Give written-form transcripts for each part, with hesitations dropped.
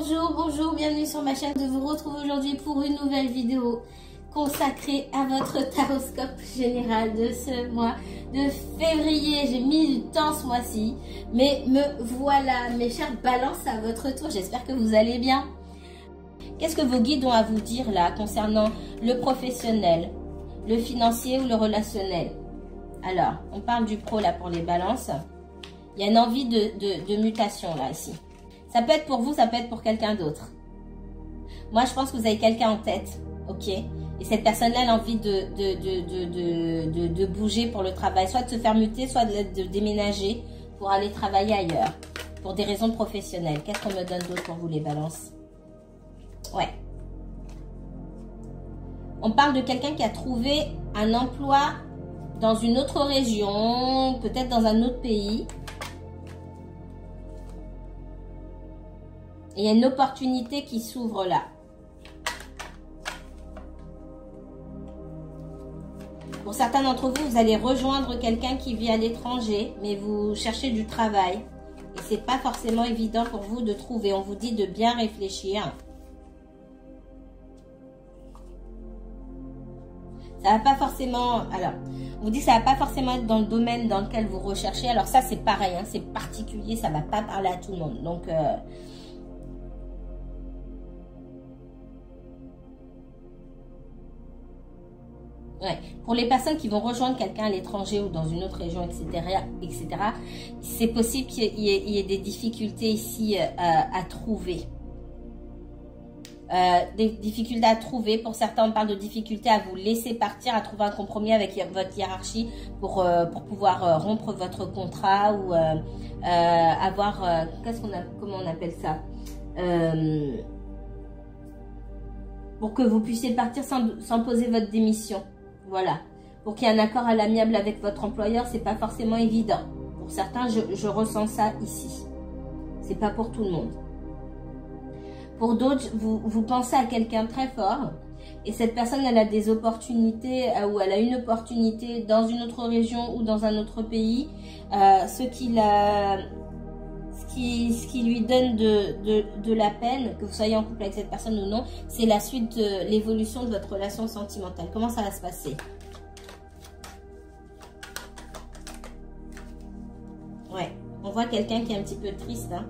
bonjour, bienvenue sur ma chaîne. Je vous retrouve aujourd'hui pour une nouvelle vidéo consacrée à votre taroscope général de ce mois de février. J'ai mis du temps ce mois-ci, mais me voilà, mes chers balances, à votre tour. J'espère que vous allez bien. Qu'est-ce que vos guides ont à vous dire là concernant le professionnel, le financier ou le relationnel? Alors, on parle du pro là pour les balances. Il y a une envie de mutation là, ici. Ça peut être pour vous, ça peut être pour quelqu'un d'autre. Moi, je pense que vous avez quelqu'un en tête, ok? Et cette personne-là, elle a envie de bouger pour le travail, soit de se faire muter, soit de déménager pour aller travailler ailleurs, pour des raisons professionnelles. Qu'est-ce qu'on me donne d'autre pour vous, les balances? Ouais. On parle de quelqu'un qui a trouvé un emploi dans une autre région, peut-être dans un autre pays. Et il y a une opportunité qui s'ouvre là. Pour certains d'entre vous, vous allez rejoindre quelqu'un qui vit à l'étranger, mais vous cherchez du travail. Et c'est pas forcément évident pour vous de trouver. On vous dit de bien réfléchir. Ça va pas forcément... Alors, on vous dit que ça va pas forcément être dans le domaine dans lequel vous recherchez. Alors ça, c'est pareil, hein, c'est particulier, ça va pas parler à tout le monde. Donc... ouais. Pour les personnes qui vont rejoindre quelqu'un à l'étranger ou dans une autre région, etc., c'est possible qu'il y ait des difficultés ici à trouver. Des difficultés à trouver. Pour certains, on parle de difficultés à vous laisser partir, à trouver un compromis avec votre hiérarchie pour pouvoir rompre votre contrat ou avoir... comment on appelle ça, pour que vous puissiez partir sans poser votre démission. Voilà. Pour qu'il y ait un accord à l'amiable avec votre employeur, c'est pas forcément évident. Pour certains, je ressens ça ici. C'est pas pour tout le monde. Pour d'autres, vous pensez à quelqu'un très fort. Et cette personne, elle a des opportunités, ou elle a une opportunité dans une autre région ou dans un autre pays. Ce qui lui donne de la peine, que vous soyez en couple avec cette personne ou non, c'est la suite de l'évolution de votre relation sentimentale. Comment ça va se passer? Ouais, on voit quelqu'un qui est un petit peu triste, hein.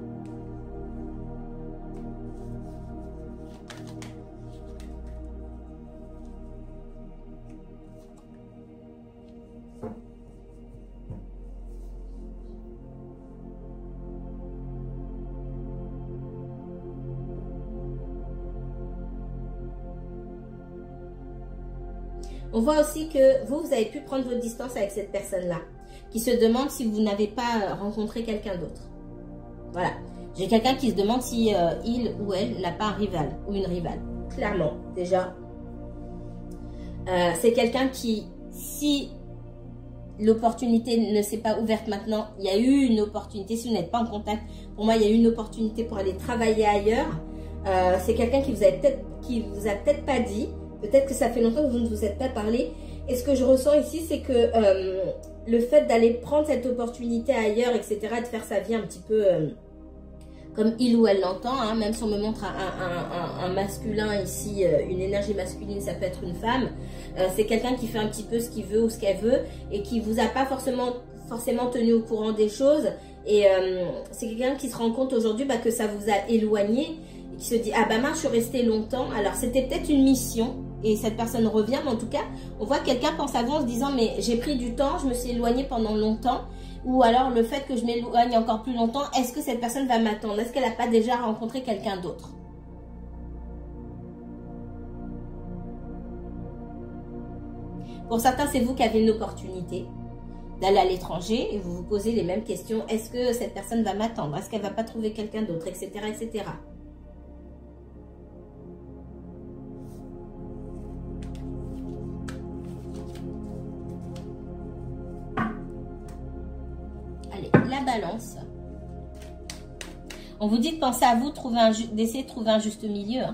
On voit aussi que vous avez pu prendre votre distance avec cette personne-là, qui se demande si vous n'avez pas rencontré quelqu'un d'autre. Voilà. J'ai quelqu'un qui se demande si il ou elle n'a pas un rival ou une rivale. Clairement, déjà. C'est quelqu'un qui, si l'opportunité ne s'est pas ouverte maintenant, il y a eu une opportunité. Si vous n'êtes pas en contact, pour moi, il y a eu une opportunité pour aller travailler ailleurs. C'est quelqu'un qui vous a peut-être pas dit. Peut-être que ça fait longtemps que vous ne vous êtes pas parlé. Et ce que je ressens ici, c'est que le fait d'aller prendre cette opportunité ailleurs, etc., de faire sa vie un petit peu comme il ou elle l'entend, hein, même si on me montre un masculin ici, une énergie masculine, ça peut être une femme. C'est quelqu'un qui fait un petit peu ce qu'il veut ou ce qu'elle veut et qui vous a pas forcément tenu au courant des choses. Et c'est quelqu'un qui se rend compte aujourd'hui que ça vous a éloigné. Qui se dit, ah bah mince, je suis restée longtemps. Alors c'était peut-être une mission et cette personne revient, mais en tout cas, on voit que quelqu'un pense à vous en se disant, mais j'ai pris du temps, je me suis éloignée pendant longtemps. Ou alors le fait que je m'éloigne encore plus longtemps, est-ce que cette personne va m'attendre? Est-ce qu'elle n'a pas déjà rencontré quelqu'un d'autre? Pour certains, c'est vous qui avez une opportunité d'aller à l'étranger et vous vous posez les mêmes questions. Est-ce que cette personne va m'attendre? Est-ce qu'elle ne va pas trouver quelqu'un d'autre, etc., etc. La balance. On vous dit de penser à vous, d'essayer de trouver un juste milieu.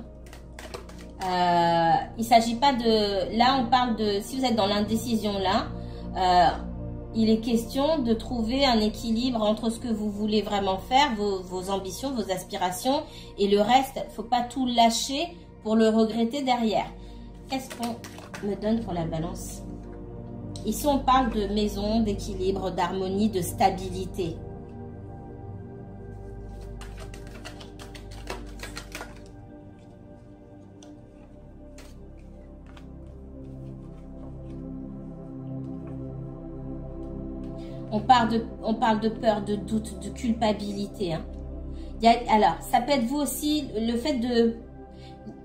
Il ne s'agit pas de... Là, on parle de... Si vous êtes dans l'indécision là, il est question de trouver un équilibre entre ce que vous voulez vraiment faire, vos ambitions, vos aspirations, et le reste. Il ne faut pas tout lâcher pour le regretter derrière. Qu'est-ce qu'on me donne pour la balance? Ici, on parle de maison, d'équilibre, d'harmonie, de stabilité. On parle de peur, de doute, de culpabilité. Hein. Alors, ça peut être vous aussi, le fait de...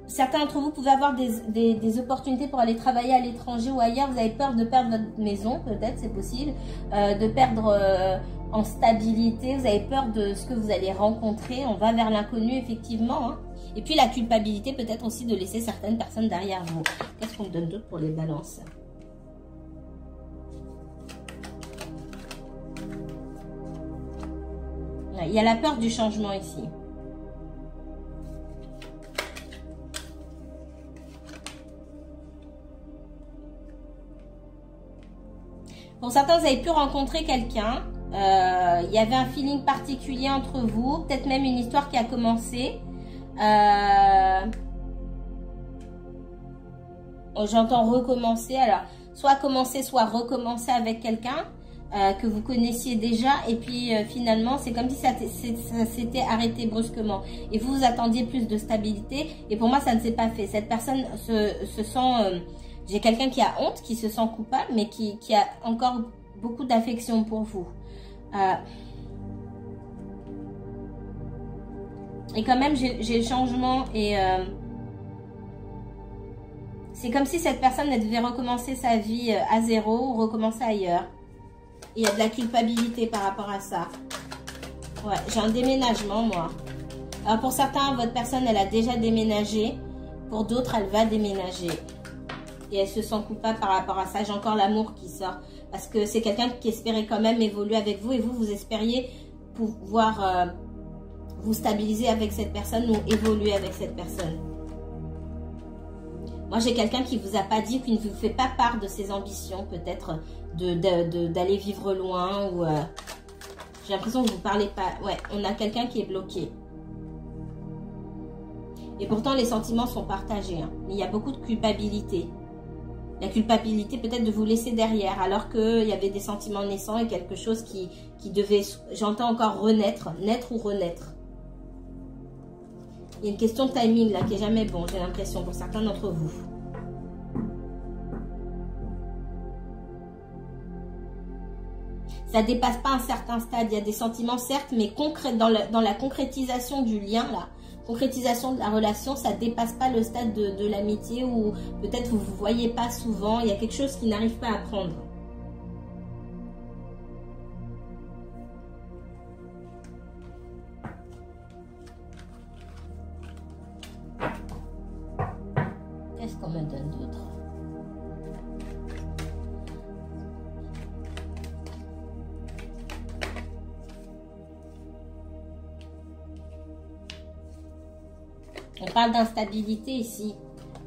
Certains d'entre vous pouvez avoir des opportunités pour aller travailler à l'étranger ou ailleurs. Vous avez peur de perdre votre maison, peut-être, c'est possible. De perdre en stabilité. Vous avez peur de ce que vous allez rencontrer. On va vers l'inconnu, effectivement. Hein. Et puis, la culpabilité, peut-être aussi de laisser certaines personnes derrière vous. Qu'est-ce qu'on me donne d'autre pour les balances ? Il y a la peur du changement ici. Pour certains, vous avez pu rencontrer quelqu'un. Il y avait un feeling particulier entre vous. Peut-être même une histoire qui a commencé. J'entends recommencer. Alors, soit commencer, soit recommencer avec quelqu'un que vous connaissiez déjà. Et puis, finalement, c'est comme si ça s'était arrêté brusquement. Et vous attendiez plus de stabilité. Et pour moi, ça ne s'est pas fait. Cette personne se sent... j'ai quelqu'un qui a honte, qui se sent coupable, mais qui a encore beaucoup d'affection pour vous. Et quand même, j'ai le changement et c'est comme si cette personne elle devait recommencer sa vie à zéro ou recommencer ailleurs. Et il y a de la culpabilité par rapport à ça. Ouais, j'ai un déménagement, moi. Alors, pour certains, votre personne, elle a déjà déménagé. Pour d'autres, elle va déménager. Et elle se sent coupable par rapport à ça. J'ai encore l'amour qui sort. Parce que c'est quelqu'un qui espérait quand même évoluer avec vous. Et vous, vous espériez pouvoir vous stabiliser avec cette personne ou évoluer avec cette personne. Moi, j'ai quelqu'un qui ne vous a pas dit, qui ne vous fait pas part de ses ambitions. Peut-être d'aller vivre loin. Ou j'ai l'impression que vous ne parlez pas. Ouais, on a quelqu'un qui est bloqué. Et pourtant, les sentiments sont partagés. Hein. Mais il y a beaucoup de culpabilité. La culpabilité peut-être de vous laisser derrière alors qu'il y avait des sentiments naissants et quelque chose qui devait, j'entends encore renaître, naître ou renaître. Il y a une question de timing là qui est jamais bon, j'ai l'impression pour certains d'entre vous. Ça dépasse pas un certain stade, il y a des sentiments certes, mais dans la concrétisation du lien là, concrétisation de la relation, ça dépasse pas le stade de l'amitié où peut-être vous ne vous voyez pas souvent, il y a quelque chose qui n'arrive pas à prendre. Qu'est-ce qu'on me donne d'autre? On parle d'instabilité ici,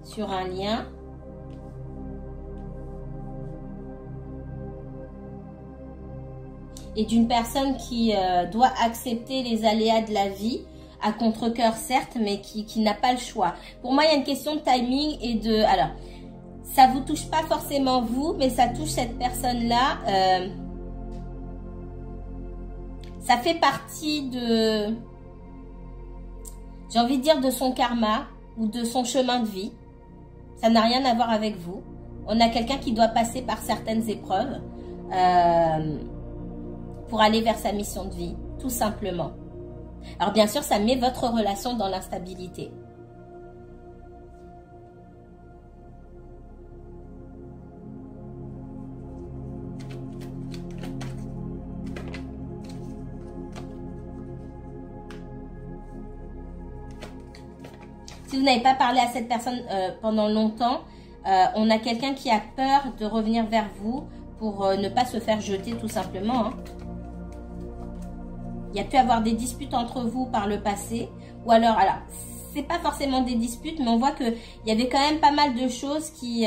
sur un lien. Et d'une personne qui doit accepter les aléas de la vie, à contre-cœur certes, mais qui n'a pas le choix. Pour moi, il y a une question de timing et de... Alors, ça ne vous touche pas forcément vous, mais ça touche cette personne-là. Ça fait partie de... J'ai envie de dire de son karma ou de son chemin de vie. Ça n'a rien à voir avec vous. On a quelqu'un qui doit passer par certaines épreuves pour aller vers sa mission de vie, tout simplement. Alors bien sûr, ça met votre relation dans l'instabilité. Si vous n'avez pas parlé à cette personne pendant longtemps, on a quelqu'un qui a peur de revenir vers vous pour ne pas se faire jeter tout simplement. Hein. Il y a pu avoir des disputes entre vous par le passé. Ou alors c'est pas forcément des disputes, mais on voit qu'il y avait quand même pas mal de choses qui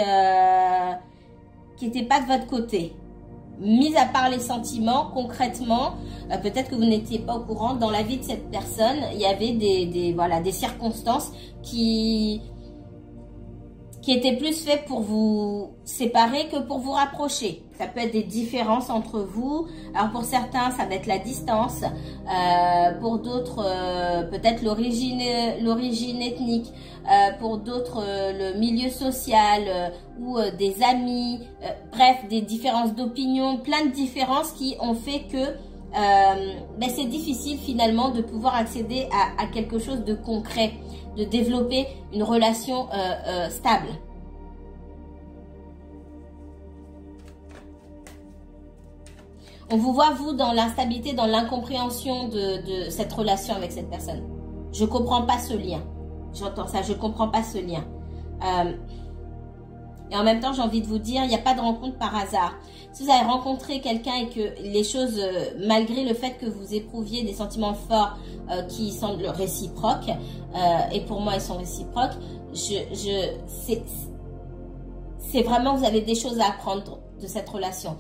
n'étaient pas de votre côté. mis à part les sentiments, concrètement, peut-être que vous n'étiez pas au courant, dans la vie de cette personne, il y avait voilà, des circonstances qui étaient plus faites pour vous séparer que pour vous rapprocher. Ça peut être des différences entre vous. Alors pour certains, ça va être la distance. Pour d'autres, peut-être l'origine ethnique. Pour d'autres, le milieu social ou des amis. Bref, des différences d'opinion, plein de différences qui ont fait que c'est difficile finalement de pouvoir accéder à quelque chose de concret, de développer une relation stable. On vous voit, vous, dans l'instabilité, dans l'incompréhension de cette relation avec cette personne. Je ne comprends pas ce lien. J'entends ça, je ne comprends pas ce lien. Et en même temps, j'ai envie de vous dire, il n'y a pas de rencontre par hasard. Si vous avez rencontré quelqu'un et que les choses, malgré le fait que vous éprouviez des sentiments forts qui semblent réciproques, et pour moi, ils sont réciproques, c'est vraiment, vous avez des choses à apprendre de cette relation.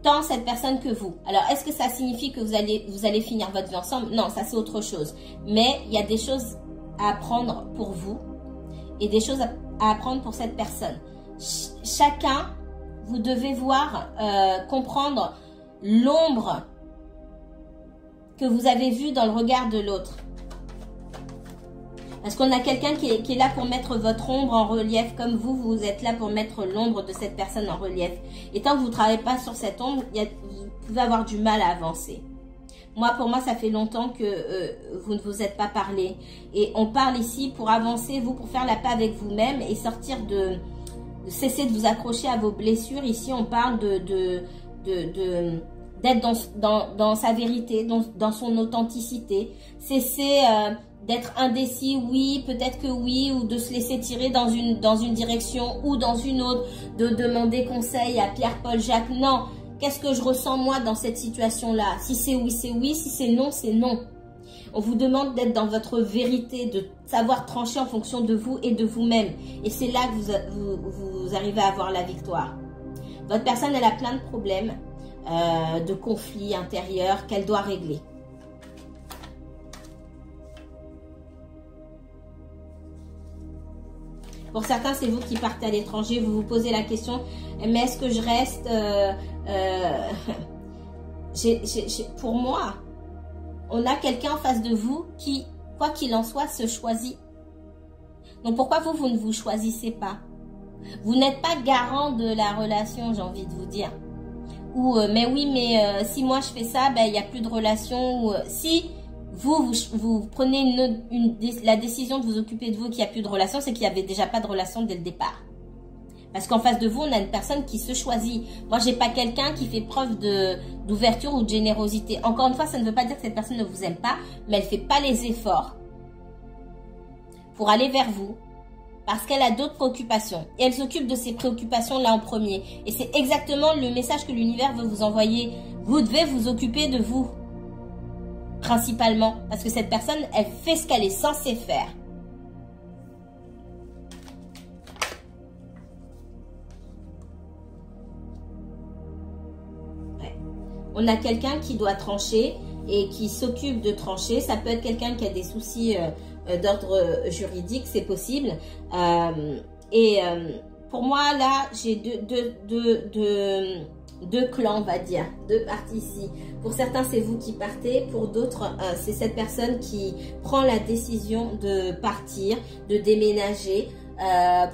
Tant cette personne que vous. Alors, est-ce que ça signifie que vous allez finir votre vie ensemble? Non, ça c'est autre chose. Mais il y a des choses à apprendre pour vous et des choses à apprendre pour cette personne. Chacun, vous devez voir, comprendre l'ombre que vous avez vue dans le regard de l'autre. Parce qu'on a quelqu'un qui est là pour mettre votre ombre en relief, comme vous êtes là pour mettre l'ombre de cette personne en relief. Et tant que vous ne travaillez pas sur cette ombre, vous pouvez avoir du mal à avancer. Moi, pour moi, ça fait longtemps que vous ne vous êtes pas parlé. Et on parle ici pour avancer, vous, pour faire la paix avec vous-même et sortir de cesser de vous accrocher à vos blessures. Ici, on parle d'être dans sa vérité, dans son authenticité. Cesser d'être indécis, oui, peut-être que oui, ou de se laisser tirer dans une direction ou dans une autre, de demander conseil à Pierre, Paul, Jacques. Non, qu'est-ce que je ressens moi dans cette situation-là? Si c'est oui, c'est oui, si c'est non, c'est non. On vous demande d'être dans votre vérité, de savoir trancher en fonction de vous et de vous-même. Et c'est là que vous arrivez à avoir la victoire. Votre personne, elle a plein de problèmes, de conflits intérieurs qu'elle doit régler. Pour certains, c'est vous qui partez à l'étranger, vous vous posez la question, mais est-ce que je reste pour moi, on a quelqu'un en face de vous qui, quoi qu'il en soit, se choisit. Donc pourquoi vous ne vous choisissez pas? Vous n'êtes pas garant de la relation, j'ai envie de vous dire. Ou, mais oui, mais si moi je fais ça, il n'y a plus de relation. Ou, si vous prenez la décision de vous occuper de vous, qu'il n'y a plus de relation, c'est qu'il n'y avait déjà pas de relation dès le départ. Parce qu'en face de vous, on a une personne qui se choisit. Moi, j'ai pas quelqu'un qui fait preuve d'ouverture ou de générosité. Encore une fois, ça ne veut pas dire que cette personne ne vous aime pas, mais elle fait pas les efforts pour aller vers vous parce qu'elle a d'autres préoccupations. Et elle s'occupe de ces préoccupations-là en premier. Et c'est exactement le message que l'univers veut vous envoyer. Vous devez vous occuper de vous, principalement. Parce que cette personne, elle fait ce qu'elle est censée faire. On a quelqu'un qui doit trancher et qui s'occupe de trancher. Ça peut être quelqu'un qui a des soucis d'ordre juridique, c'est possible. Pour moi, là, j'ai deux clans, on va dire, deux parties ici. Pour certains, c'est vous qui partez. Pour d'autres, c'est cette personne qui prend la décision de partir, de déménager,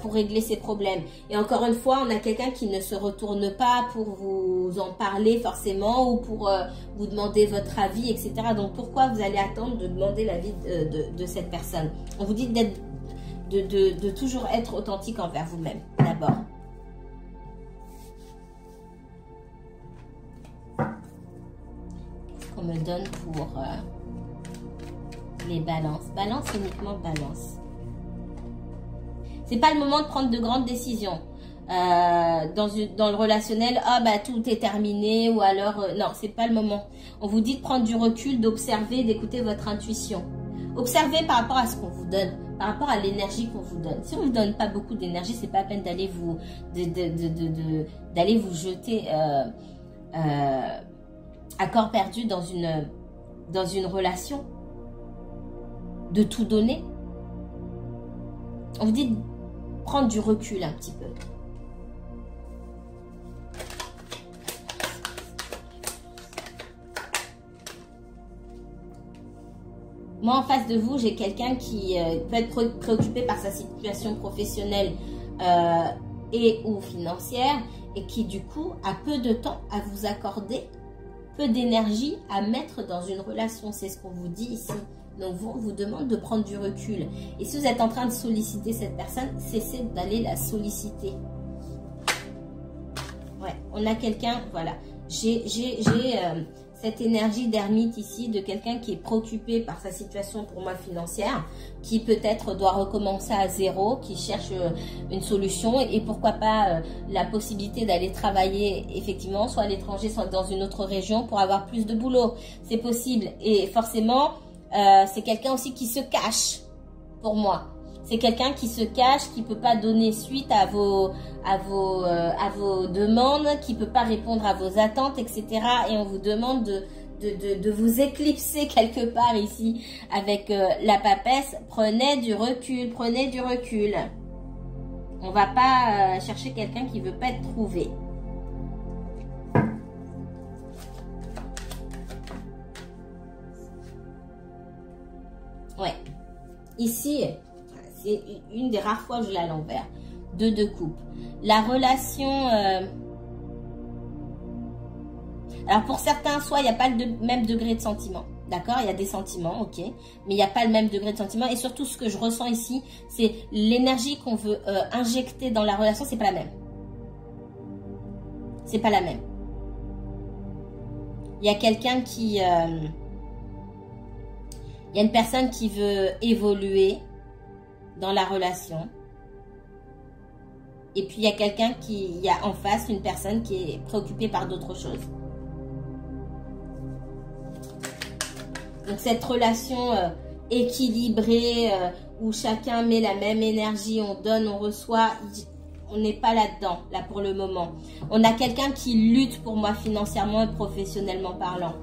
pour régler ses problèmes. Et encore une fois, on a quelqu'un qui ne se retourne pas pour vous en parler forcément ou pour vous demander votre avis, etc. Donc pourquoi vous allez attendre de demander l'avis de cette personne? On vous dit de toujours être authentique envers vous-même, d'abord. Qu'est-ce qu'on me donne pour les balances? Balance, uniquement balance. C'est pas le moment de prendre de grandes décisions. Dans le relationnel, tout est terminé, ou alors, non, c'est pas le moment. On vous dit de prendre du recul, d'observer, d'écouter votre intuition. Observez par rapport à ce qu'on vous donne, par rapport à l'énergie qu'on vous donne. Si on ne vous donne pas beaucoup d'énergie, c'est pas la peine d'aller d'aller vous jeter à corps perdu dans une relation, de tout donner. On vous dit de prendre du recul un petit peu. Moi, en face de vous, j'ai quelqu'un qui peut être préoccupé par sa situation professionnelle et ou financière et qui, du coup, a peu de temps à vous accorder, peu d'énergie à mettre dans une relation. C'est ce qu'on vous dit ici. Donc, on vous demande de prendre du recul. Et si vous êtes en train de solliciter cette personne, cessez d'aller la solliciter. Ouais, on a quelqu'un, voilà. J'ai cette énergie d'ermite ici, de quelqu'un qui est préoccupé par sa situation pour moi financière, qui peut-être doit recommencer à zéro, qui cherche une solution et pourquoi pas la possibilité d'aller travailler effectivement, soit à l'étranger, soit dans une autre région pour avoir plus de boulot. C'est possible et forcément, c'est quelqu'un aussi qui se cache pour moi. C'est quelqu'un qui se cache, qui peut pas donner suite à vos demandes, qui peut pas répondre à vos attentes, etc. Et on vous demande de vous éclipser quelque part ici avec la papesse. Prenez du recul, prenez du recul. On va pas chercher quelqu'un qui veut pas être trouvé. Ouais. Ici, c'est une des rares fois où je l'ai à l'envers. De coupe. La relation... Alors pour certains, soit il n'y a pas le même degré de sentiment. D'accord, il y a des sentiments, ok. Mais il n'y a pas le même degré de sentiment. Et surtout, ce que je ressens ici, c'est l'énergie qu'on veut injecter dans la relation, c'est pas la même. C'est pas la même. Il y a quelqu'un qui... il y a une personne qui veut évoluer dans la relation. Et puis, il y a quelqu'un il y a en face une personne qui est préoccupée par d'autres choses. Donc, cette relation équilibrée, où chacun met la même énergie, on donne, on reçoit, on n'est pas là-dedans, là pour le moment. On a quelqu'un qui lutte pour moi financièrement et professionnellement parlant.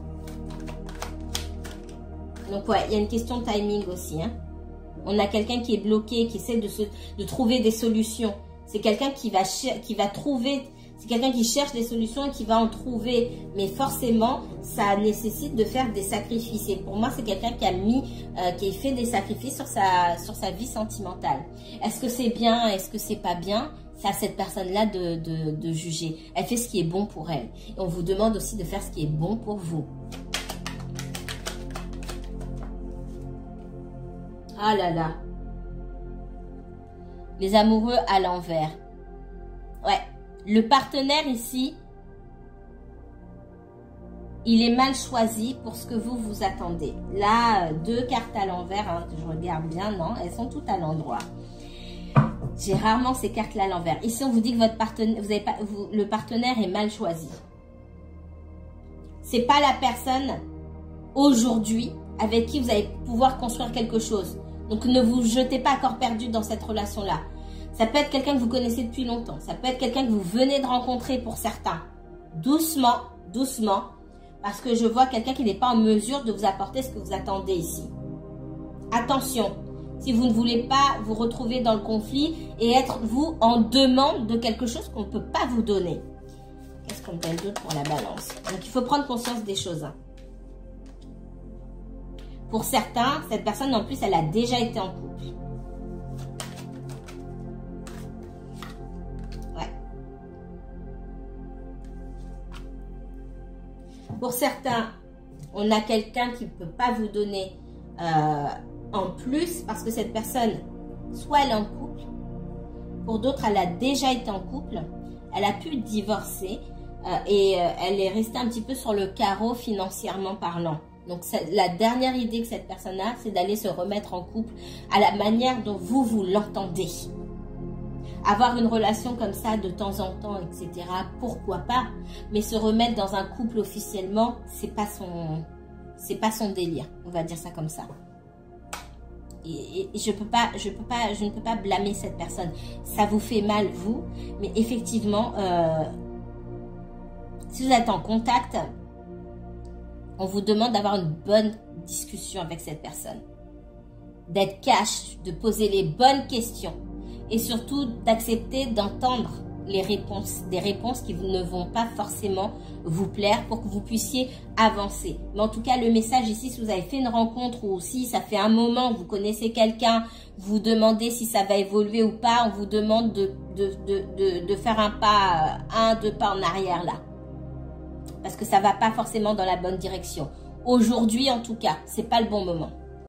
Donc, ouais, il y a une question de timing aussi, hein. On a quelqu'un qui est bloqué, qui essaie de trouver des solutions. C'est quelqu'un qui va trouver, c'est quelqu'un qui cherche des solutions et qui va en trouver. Mais forcément, ça nécessite de faire des sacrifices. Et pour moi, c'est quelqu'un qui a fait des sacrifices sur sa vie sentimentale. Est-ce que c'est bien? Est-ce que c'est pas bien? C'est à cette personne-là de juger. Elle fait ce qui est bon pour elle. Et on vous demande aussi de faire ce qui est bon pour vous. Ah là là. Les amoureux à l'envers. Ouais. Le partenaire ici, il est mal choisi pour ce que vous attendez. Là, 2 cartes à l'envers, hein, je regarde bien, non, elles sont toutes à l'endroit. J'ai rarement ces cartes-là à l'envers. Ici, on vous dit que votre partenaire, le partenaire est mal choisi. C'est pas la personne aujourd'hui avec qui vous allez pouvoir construire quelque chose. Donc, ne vous jetez pas à corps perdu dans cette relation-là. Ça peut être quelqu'un que vous connaissez depuis longtemps. Ça peut être quelqu'un que vous venez de rencontrer pour certains. Doucement, doucement. Parce que je vois quelqu'un qui n'est pas en mesure de vous apporter ce que vous attendez ici. Attention. Si vous ne voulez pas vous retrouver dans le conflit et être, vous, en demande de quelque chose qu'on ne peut pas vous donner. Qu'est-ce qu'on donne d'autre pour la balance? Donc, il faut prendre conscience des choses. Hein. Pour certains, cette personne, en plus, elle a déjà été en couple. Ouais. Pour certains, on a quelqu'un qui ne peut pas vous donner en plus parce que cette personne, soit elle est en couple. Pour d'autres, elle a déjà été en couple. Elle a pu divorcer et elle est restée un petit peu sur le carreau financièrement parlant. Donc, la dernière idée que cette personne a, c'est d'aller se remettre en couple à la manière dont vous l'entendez. Avoir une relation comme ça de temps en temps, etc., pourquoi pas. Mais se remettre dans un couple officiellement, c'est pas son délire. On va dire ça comme ça. Et je ne peux pas blâmer cette personne. Ça vous fait mal, vous. Mais effectivement, Si vous êtes en contact, on vous demande d'avoir une bonne discussion avec cette personne. D'être cash, de poser les bonnes questions. Et surtout d'accepter d'entendre les réponses, des réponses qui ne vont pas forcément vous plaire pour que vous puissiez avancer. Mais en tout cas, le message ici, si vous avez fait une rencontre ou si ça fait un moment que vous connaissez quelqu'un, vous demandez si ça va évoluer ou pas, on vous demande de faire un pas, deux pas en arrière là. Parce que ça ne va pas forcément dans la bonne direction. Aujourd'hui, en tout cas, c'est pas le bon moment.